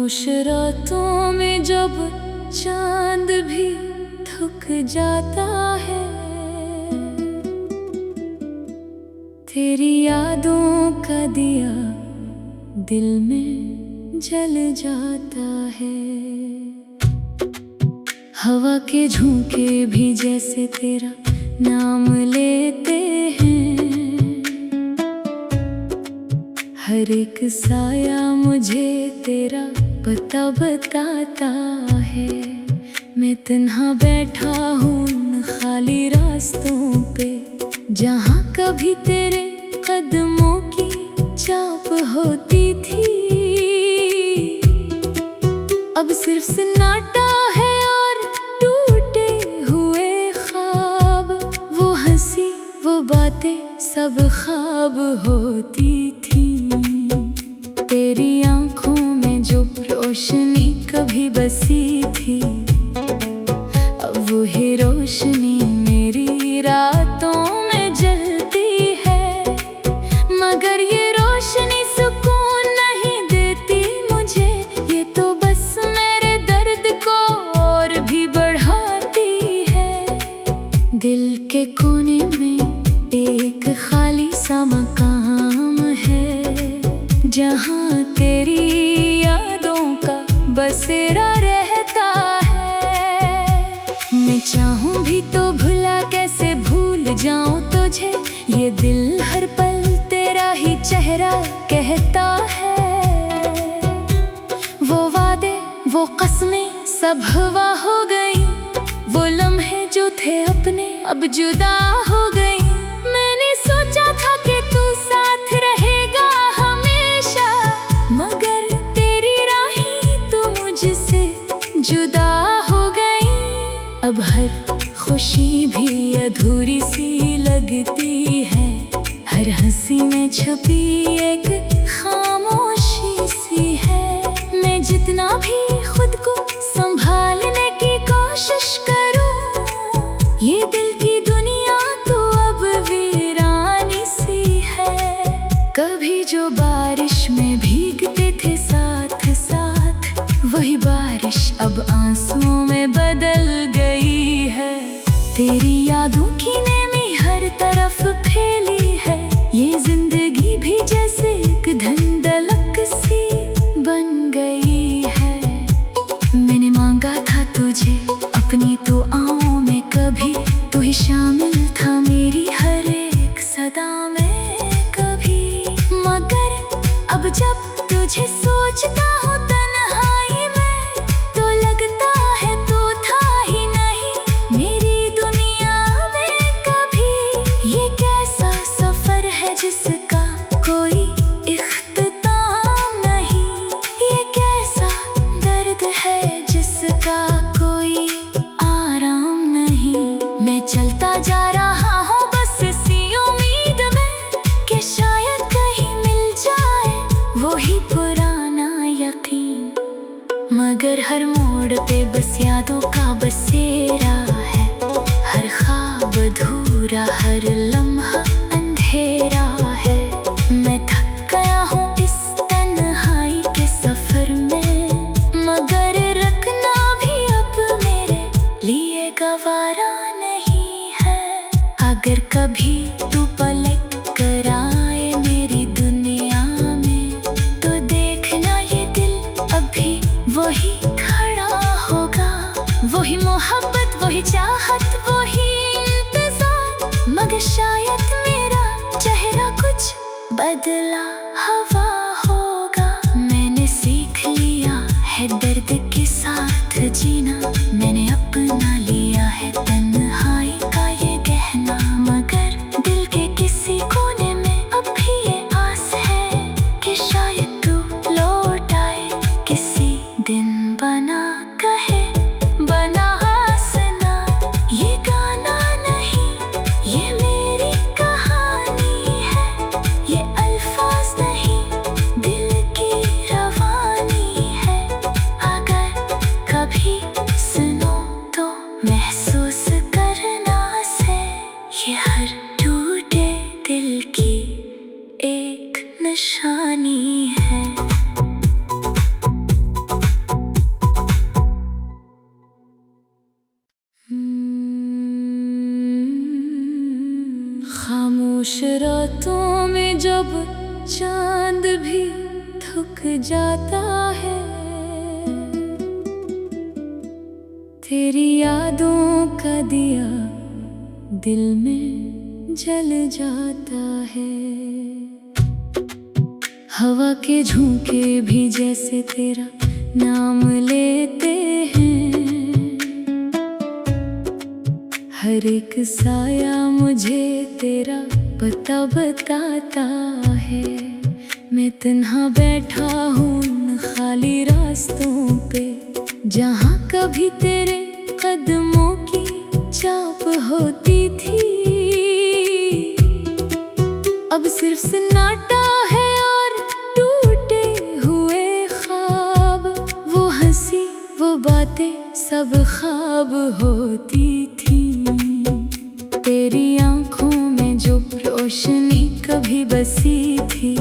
खामोश रातों में जब चांद भी थक जाता है, तेरी यादों का दिया दिल में जल जाता है। हवा के झोंके भी जैसे तेरा नाम लेते हैं, हर एक साया मुझे तेरा पता बताता है। मैं तन्हा बैठा हूँ उन खाली रास्तों पे, जहाँ कभी तेरे कदमों की चाप होती थी। अब सिर्फ सन्नाटा है और टूटे हुए ख्वाब, वो हंसी वो बातें सब ख्वाब होती थी। तेरी आंखों में जो रोशनी कभी बसी थी, अब वही रोशनी मेरी रातों में जलती है। मगर ये रोशनी सुकून नहीं देती मुझे, ये तो बस मेरे दर्द को और भी बढ़ाती है। दिल के कोने में एक खाली सा मकाम है, जहाँ तेरी यादों का बसेरा रहता है। मैं चाहूँ भी तो भुला कैसे भूल जाऊँ तुझे, ये दिल हर पल तेरा ही चेहरा कहता है। वो वादे वो कसमें सब हवा हो गई, वो लम्हे जो थे अपने अब जुदा हो गई। मैंने सोचा था कि तू साथ रहेगा हमेशा, मगर तेरी राहें तो मुझसे जुदा हो गई। अब हर खुशी भी अधूरी सी लगती है, हर हंसी में छुपी एक खामोशी सी है। मैं जितना भी खुद को संभालने की कोशिश करूं, ये दिल की दुनिया तो अब वीरानी सी है। कभी जो बारिश में भीगते थे साथ साथ, वही बारिश अब आंसुओं में बदल गई है। तेरी यादों की नेमी हर तरफ फैली है, ये जिंदगी भी जैसे एक धंधलक सी बन गई है। मैंने मांगा था तुझे अपनी दुआओं में, कभी तू ही शामिल था मेरी हर एक सदा में कभी। मगर अब जब तुझे सोचता हूँ तन्हाई में, तो लगता है तू था ही नहीं मेरी दुनिया में कभी। ये कैसा सफर है जिसका कोई इख्तिताम नहीं, ये कैसा दर्द है जिसका कोई आराम नहीं। मैं चलता जा रहा हूँ बस इसी उम्मीद में कि शायद कहीं मिल जाए वही पुराना यकीन। मगर हर मोड़ पे बस यादों का बसेरा है, हर ख्वाब अधूरा हर लम्हा अंधेरा है। मैं थक गया हूँ इस तन्हाई के सफर में, मगर रखना भी अब मेरे लिए गवारा नहीं है। अगर कभी तू पलट कर आए मेरी दुनिया में, तो देखना ये दिल अभी वही खड़ा होगा। वही मोहब्बत वही चाहत वही इंतजार, मगर शायद मेरा चेहरा कुछ बदला हवा होगा। मैंने सीख लिया है दर्द के साथ जीना, मैंने अपना लिया है तन्हाई का ये गहना। मगर दिल के किसी कोने में अब भी ये आस है कि शायद तू लौट आए किसी दिन। बना कहे बना हंसना, ये गाना नहीं ये मेरी कहानी है, ये अल्फाज नहीं दिल की रवानी है। अगर कभी सुनो तो महसूस करना से, ये हर टूटे दिल की एक निशानी है। आँखों में जब चांद भी थक जाता है, तेरी यादों का दिया दिल में जल जाता है। हवा के झोंके भी जैसे तेरा नाम लेते हैं, हर एक साया मुझे तेरा पता बताता है। मैं तन्हा बैठा हूँ उन खाली रास्तों पे, जहाँ कभी तेरे कदमों की चाप होती थी। अब सिर्फ सन्नाटा है और टूटे हुए ख्वाब, वो हंसी वो बातें सब ख्वाब होती थी। तेरी आँखों में जो रोशनी कभी बसी थी,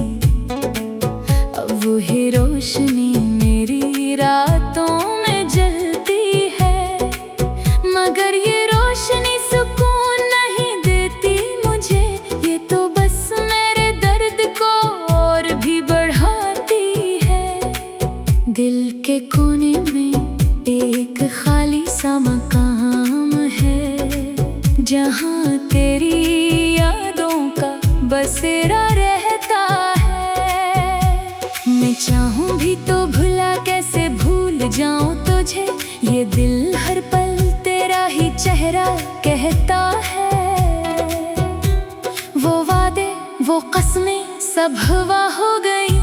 अब वही रोशनी मेरी रातों में जलती है। मगर ये रोशनी सुकून नहीं देती मुझे, ये तो बस मेरे दर्द को और भी बढ़ाती है। दिल के कोने में एक खाली सा मकाम है, जहाँ तेरी यादों का बसेरा रहता है। मैं चाहूँ भी तो भुला कैसे भूल जाऊँ तुझे, ये दिल हर पल तेरा ही चेहरा कहता है। वो वादे वो कसमें सब हवा हो गई,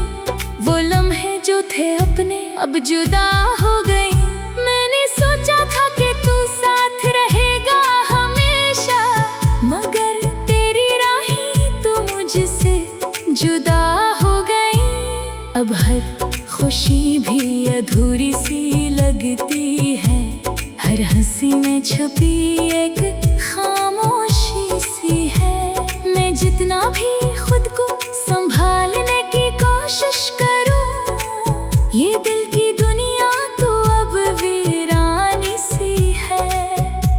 वो लम्हे जो थे अपने अब जुदा हो गई। मैंने सोचा था कि तू साथ रहेगा हमेशा, मगर तेरी राहें तो मुझसे जुदा हो गई। अब हर खुशी भी अधूरी सी लगती है, हर हंसी में छुपी एक खामोशी सी है। मैं जितना भी खुद को संभालने की कोशिश करूं, ये दिल की दुनिया तो अब वीरानी सी है।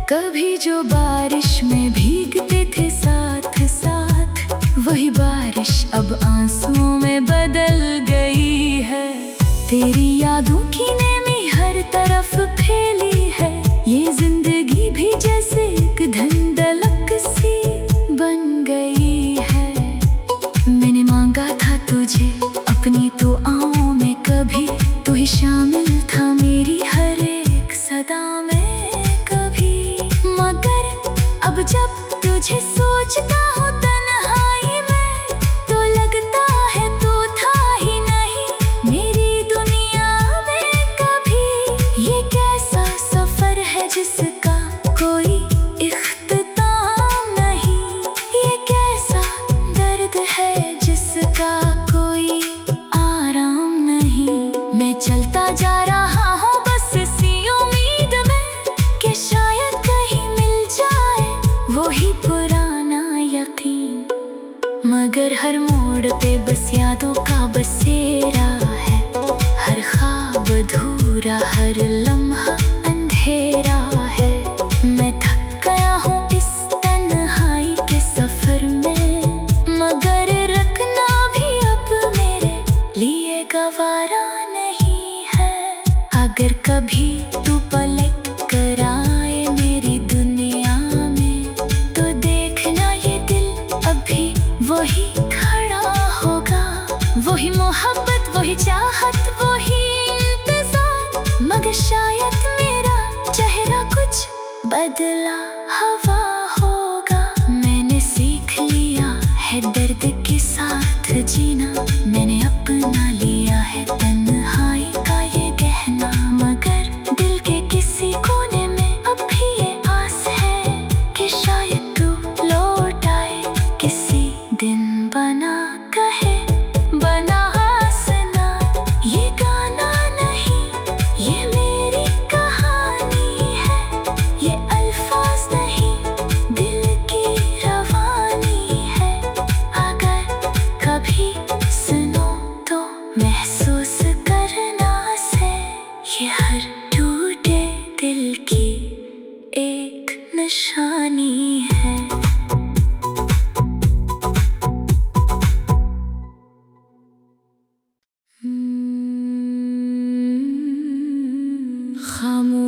कभी जो बारिश में भीगते थे साथ साथ, वही बारिश अब आंसुओं में बदल गई है। तेरी यादों की नेमी हर तरफ फैली है, ये जिंदगी भी जैसे एक धंधलक सी बन गई है। मैंने मांगा था तुझे अपनी तो आँखों में, कभी तू ही शामिल था मेरी हर एक सदा में कभी। मगर अब जब तुझे सोचता हूँ तन्हाई में, तो लगता है तू था ही नहीं मेरी दुनिया में कभी। ये कैसा सफर है जिसका कोई इख्तिताम नहीं, ये कैसा दर्द है जिसका कोई आराम नहीं। मैं चलता जा रहा हूँ बस इसी उम्मीद में कि शायद कहीं मिल जाए वही पुराना यकीन। मगर हर मोड़ पे बस यादों का बसेरा है, हर ख्वाब अधूरा हर लम्हा अंधेरा है। मैं थक गया हूँ इस तन्हाई के सफर में, मगर रखना भी अब मेरे लिए गवारा नहीं है। अगर कभी तू पलट कर आए मेरी दुनिया में, तो देखना ये दिल अभी वही खड़ा होगा। वही मोहब्बत वही चाहत वही इंतजार, मगर शायद मेरा चेहरा कुछ बदला हवा होगा। मैंने सीख लिया है दर्द के साथ जीना, मैंने अपना लिया है तन्हाई का ये गहना। मगर दिल के किसी कोने में अब भी ये आस है कि शायद तू लौट आए किसी दिन। बना कहे बना हंसना, ये गाना नहीं ये मेरी कहानी है, ये अल्फाज नहीं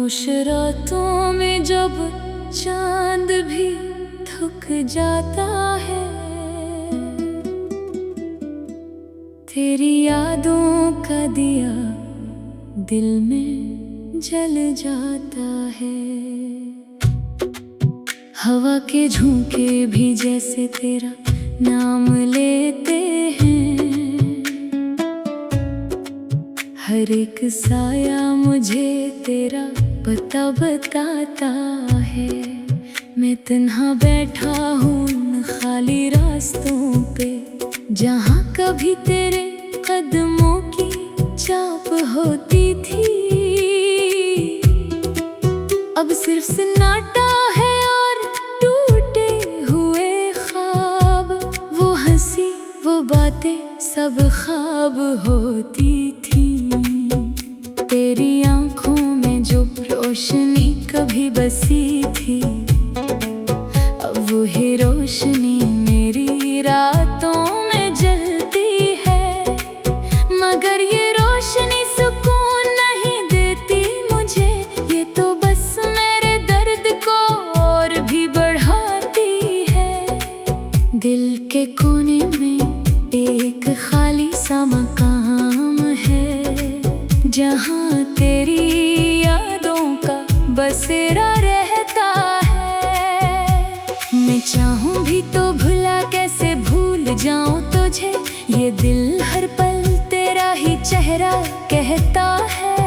खामोश रातों में जब चांद भी थक जाता है, तेरी यादों का दिया दिल में जल जाता है। हवा के झोंके भी जैसे तेरा नाम लेते हैं, हर एक साया मुझे तेरा पता बताता है। मैं तन्हा बैठा हूँ उन खाली रास्तों पे, जहाँ कभी तेरे कदमों की चाप होती थी। अब सिर्फ सन्नाटा है और टूटे हुए ख्वाब, वो हंसी वो बातें सब ख्वाब होती थी। तेरी आंखों में जो रोशनी कभी बसी थी, अब वही रोशनी मेरी रातों में जलती है। मगर ये रोशनी सुकून नहीं देती मुझे, ये तो बस मेरे दर्द को और भी बढ़ाती है। दिल के कोने में एक खाली सा मकाम है, जहाँ तेरी यादों का बसेरा रहता है। मैं चाहूँ भी तो भुला कैसे भूल जाऊँ तुझे, ये दिल हर पल तेरा ही चेहरा कहता है।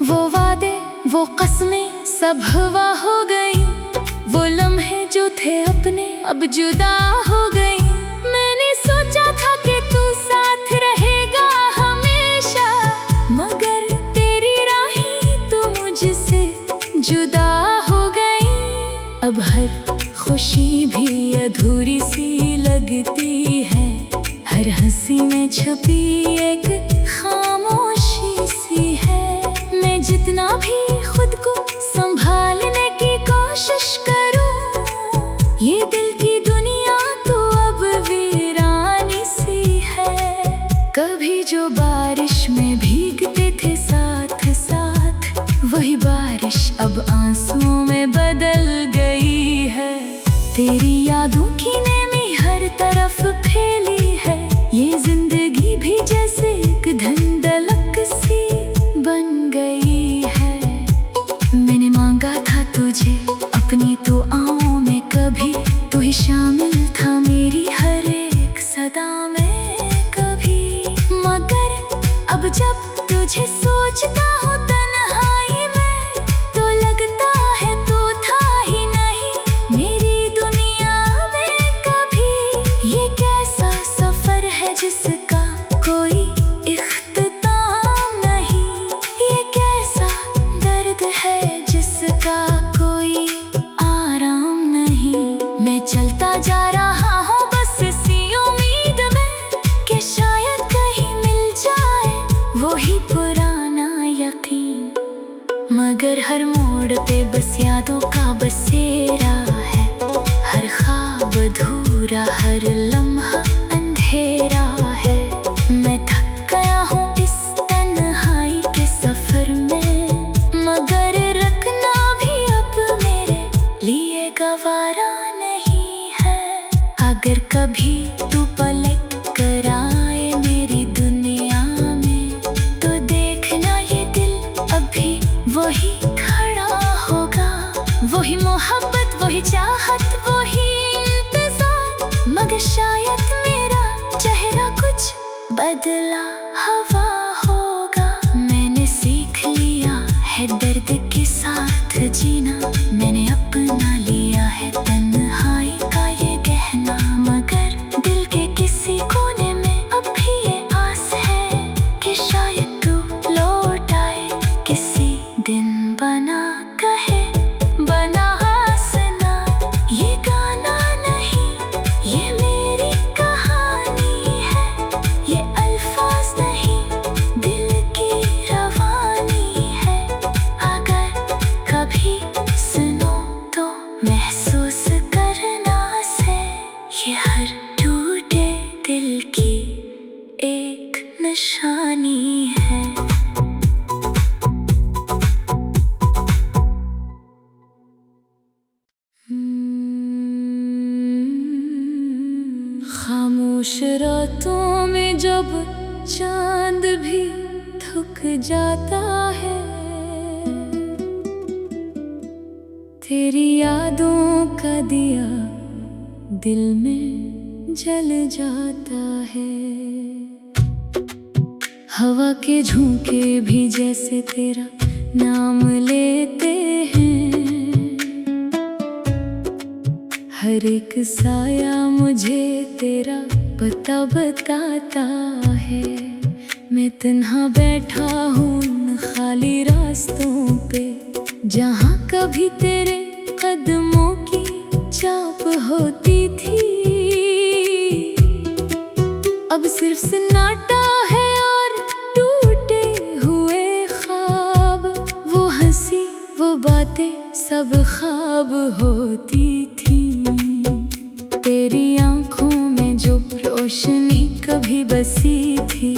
वो वादे वो कसमें सब हवा हो गई, वो लम्हे जो थे अपने अब जुदा हो गई। मैंने सोचा था कि तू साथ रहेगा हमेशा, मगर तेरी राहें तो मुझसे जुदा हो गई। अब हर खुशी भी अधूरी सी लगती है, हर हंसी में छुपी एक खामोशी सी है। मैं जितना भी खुद को संभालने की कोशिश करूं, ये दिल की दुनिया तो अब वीरानी सी है। कभी जो बारिश में भीगते थे साथ साथ, वही बारिश अब आंसुओं में बदल गई है। तेरी यादों की नेमी हर तरफ फैली है, ये जिंदगी भी जैसे एक धंधलक सी बन गई है। मैंने मांगा था तुझे अपनी दुआओं में, कभी तू ही शामिल था मेरी हर एक सदा में कभी। मगर अब जब तुझे सोचता हूँ तन्हाई में, तो लगता है तू था ही नहीं मेरी दुनिया में कभी। ये कैसा सफर है जिसका कोई इख्तिताम नहीं, ये कैसा दर्द है जिसका कोई आराम नहीं। मैं चलता जा रहा हूँ बस इसी उम्मीद में कि शायद कहीं मिल जाए वही पुराना यकीन। मगर हर मोड़ पे बस यादों का बसेरा है, हर ख्वाब अधूरा हर लम्हा अंधेरा है। मैं थक गया हूँ इस तन्हाई के सफर में, मगर रखना भी अब मेरे लिए गवारा नहीं है। अगर कभी तू पलट कर आए मेरी दुनिया में, तो देखना ये दिल अभी वही खड़ा होगा। वही मोहब्बत वही चाहत वही इंतजार, मगर शायद मेरा चेहरा कुछ बदला हवा होगा। मैंने सीख लिया है दर्द के साथ जीना, मैंने अपना लिया है तन्हाई का ये गहना। मगर दिल के किसी कोने में अब भी ये आस है कि शायद तू लौट आए किसी दिन। बना कहे बना हंसना, ये गाना नहीं ये मेरी कहानी है, ये अल्फाज खामोश रातों में जब चांद भी थक जाता है, तेरी यादों का दिया दिल में जल जाता है। हवा के झोंके भी जैसे तेरा नाम लेते हैं, हर एक साया मुझे तेरा पता बताता है। मैं तन्हा बैठा हूँ उन खाली रास्तों पे, जहाँ कभी तेरे कदमों की चाप होती थी। अब सिर्फ सन्नाटा है और टूटे हुए ख्वाब, वो हंसी वो बातें सब ख्वाब होती थी। तेरी आंखों में जो रोशनी कभी बसी थी,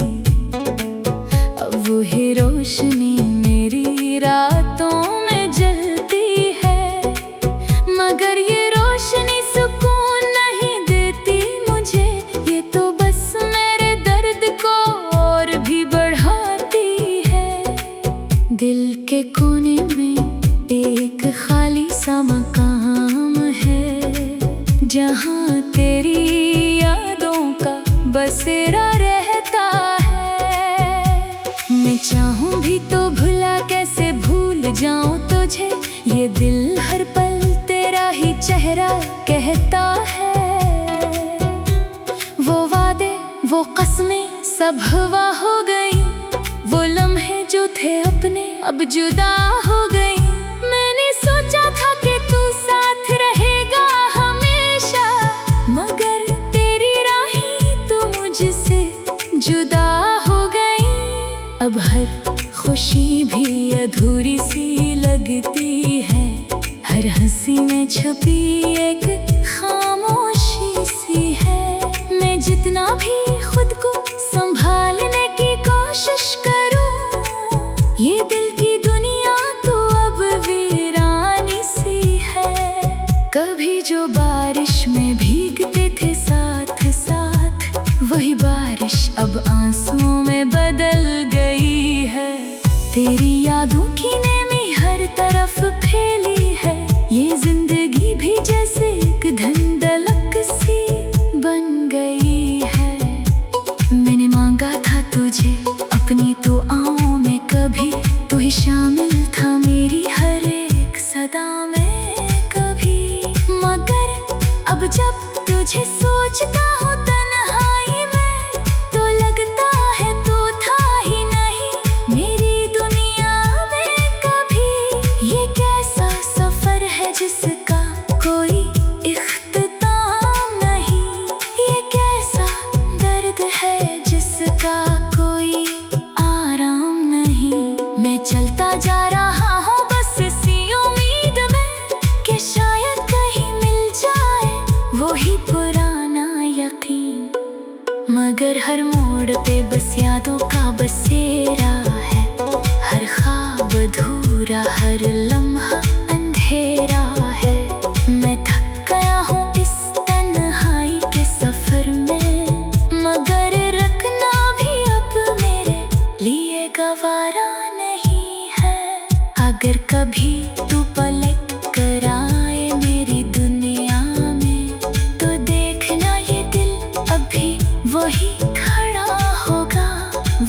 अब वही रोशनी मेरी रातों में जलती है। मगर ये रोशनी सुकून नहीं देती मुझे, ये तो बस मेरे दर्द को और भी बढ़ाती है। दिल के कोने में एक खाली सा मकाम है, जहाँ तेरी यादों का बसेरा रहता है। मैं चाहूँ भी तो भुला कैसे भूल जाऊँ तुझे, ये दिल हर पल तेरा ही चेहरा कहता है। वो वादे वो कसमें सब हवा हो गई, वो लम्हे जो थे अपने अब जुदा हो गई। मैंने सोचा था कि तू साथ रहेगा हमेशा, मगर तेरी राहें तो मुझसे जुदा हो गई। अब हर खुशी भी अधूरी सी लगती है, हर हंसी में छुपी एक खामोशी सी है। मैं जितना भी खुद को संभालने की कोशिश करूं, ये दिल की दुनिया तो अब वीरानी सी है। कभी जो बारिश में भीगते थे साथ साथ, वही बारिश अब आंसुओं में बदल गई है। तेरी यादों की नेमी हर तरफ फैली है, ये जिंदगी भी जैसे एक धुंधलक सी बन गई है। मैंने मांगा था तुझे अपनी दुआओं में, कभी तू ही शामिल था मेरी हर एक सदा में कभी। मगर अब जब तुझे सोचता हूँ तन्हाई में, तो लगता है तू था ही नहीं मेरी दुनिया में कभी। ये कैसा सफर है जिसका कोई इख्तिताम नहीं, ये कैसा दर्द है जिसका कोई आराम नहीं। मैं चलता जा रहा हूँ बस इसी उम्मीद में कि शायद कहीं मिल जाए वही पुराना यकीन। मगर हर मोड़ पे बस यादों का बसेरा है, हर ख्वाब अधूरा हर लम्हा अंधेरा है। मैं थक गया हूँ इस तन्हाई के सफर में, मगर रखना भी अब मेरे लिए गवारा नहीं है। अगर कभी तू पलट कर आए मेरी दुनिया में, तो देखना ये दिल अभी वही खड़ा होगा।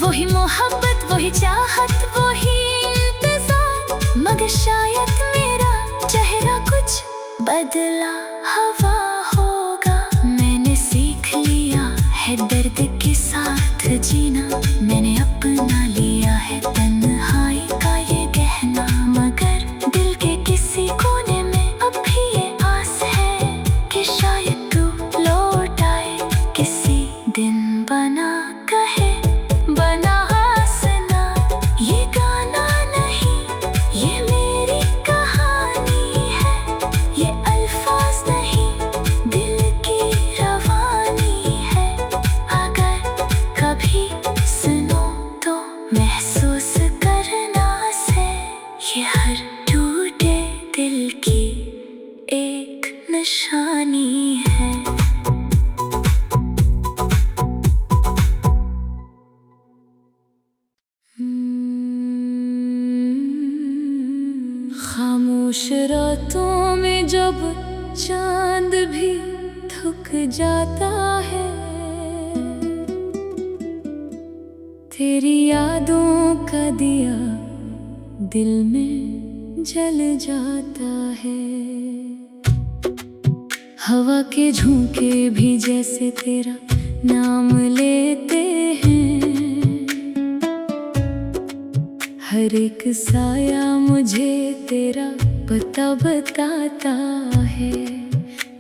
वही मोहब्बत वही चाहत वही इंतजार, मगर शायद मेरा चेहरा कुछ बदला हवा होगा। मैंने सीख लिया है दर्द के साथ जीना, मैंने अपना लिया है तन्हाई का ये गहना। मगर दिल के किसी कोने में अब भी ये आस है कि शायद तू लौट आए किसी दिन। बना कहे बना हंसना, ये गाना नहीं ये मेरी कहानी है, ये अल्फाज नहीं दिल की रवानी है। अगर कभी सुनो तो महसूस करना से, ये हर टूटे दिल की एक निशानी है। खामोश रातों में जब चांद भी थक जाता है, तेरी यादों का दिया दिल में जल जाता है। हवा के झोंके भी जैसे तेरा नाम लेते हैं, हर एक साया मुझे तेरा पता बताता है।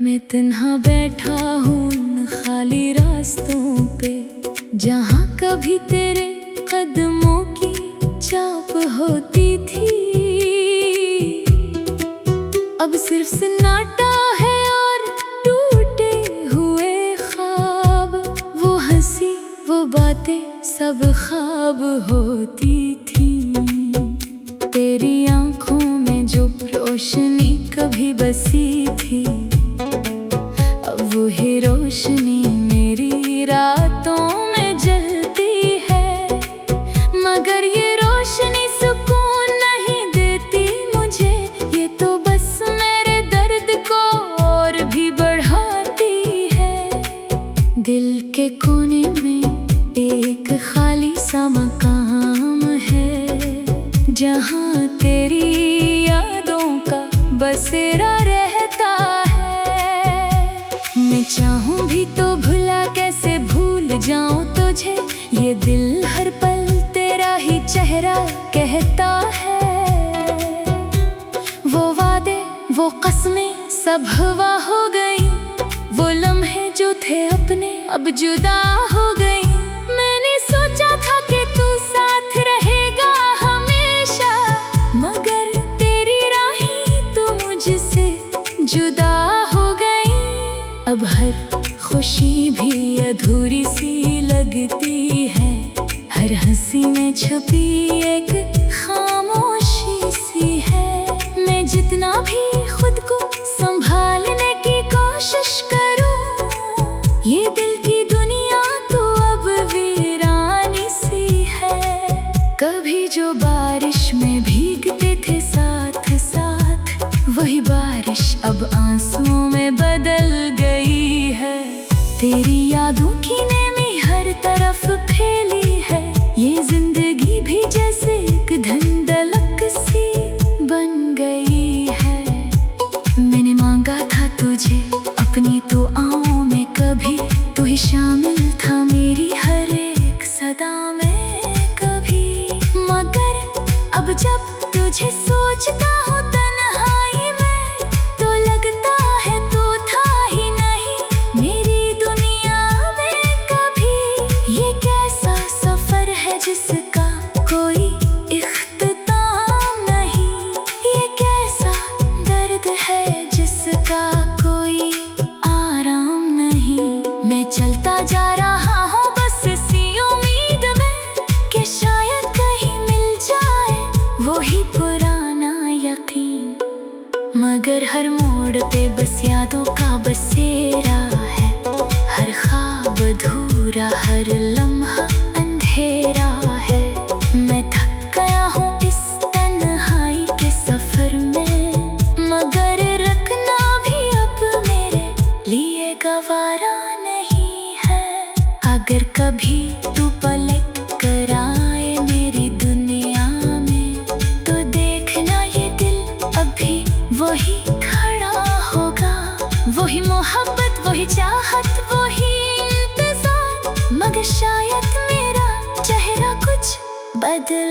मैं तन्हा बैठा हूँ उन खाली रास्तों पे, जहाँ कभी तेरे कदमों की चाप होती थी। अब सिर्फ सन्नाटा है और टूटे हुए ख्वाब, वो हंसी वो बातें सब ख्वाब होती थी। तेरी आंखों में जो रोशनी कभी बसी थी, अब वही रोशनी मेरी रातों में जलती है। मगर ये रोशनी सुकून नहीं देती मुझे, ये तो बस मेरे दर्द को और भी बढ़ाती है। दिल के कोने में एक खाली सा मकाम है, जहाँ तेरी यादों का बसेरा रहता है। मैं चाहूँ भी तो भुला कैसे भूल जाऊँ तुझे, ये दिल हर पल तेरा ही चेहरा कहता है। वो वादे वो कसमें सब हवा हो गई, वो लम्हे जो थे अपने अब जुदा हो गई। मैंने सोचा था कि तू साथ रहेगा हमेशा, मगर तेरी राहें तो मुझसे जुदा हो गई। अब हर खुशी भी अधूरी सी लगती है, हर हंसी में छुपी एक खामोशी सी है। मैं जितना भी खुद को संभालने की कोशिश करूं, ये दिल की दुनिया तो अब वीरानी सी है। कभी जो बारिश में भीगते थे साथ साथ, वही बारिश अब आंसुओं में बदल गई है। तेरी यादों की नेमी हर तरफ फैली है, ये जिंदगी भी जैसे एक धुंधलक सी बन गई है। मैंने मांगा था तुझे अपनी दुआओं में, कभी तू ही शामिल था मेरी हर एक सदा में कभी। मगर अब जब तुझे सोचता हूँ तन्हाई में, तो लगता है तू था ही नहीं मेरी दुनिया में कभी। ये कैसा सफर है जिसका कोई इख्तिताम नहीं, ये कैसा दर्द है जिसका कोई आराम नहीं। मैं चलता जा रहा हूँ बस इसी उम्मीद में कि शायद कहीं मिल जाए वही पुराना यकीन। मगर हर मोड़ पे बस यादों का बसेरा है, हर ख्वाब अधूरा हर लम्हा अंधेरा है। मैं थक गया हूँ इस तन्हाई के सफर में, मगर रखना भी अब मेरे लिए गवारा नहीं है। अगर कभी तू पलट कर आए मेरी दुनिया में, तो देखना ये दिल अभी वही खड़ा होगा। वही मोहब्बत वही चाहत वही इंतजार, मगर शायद मेरा चेहरा कुछ बदल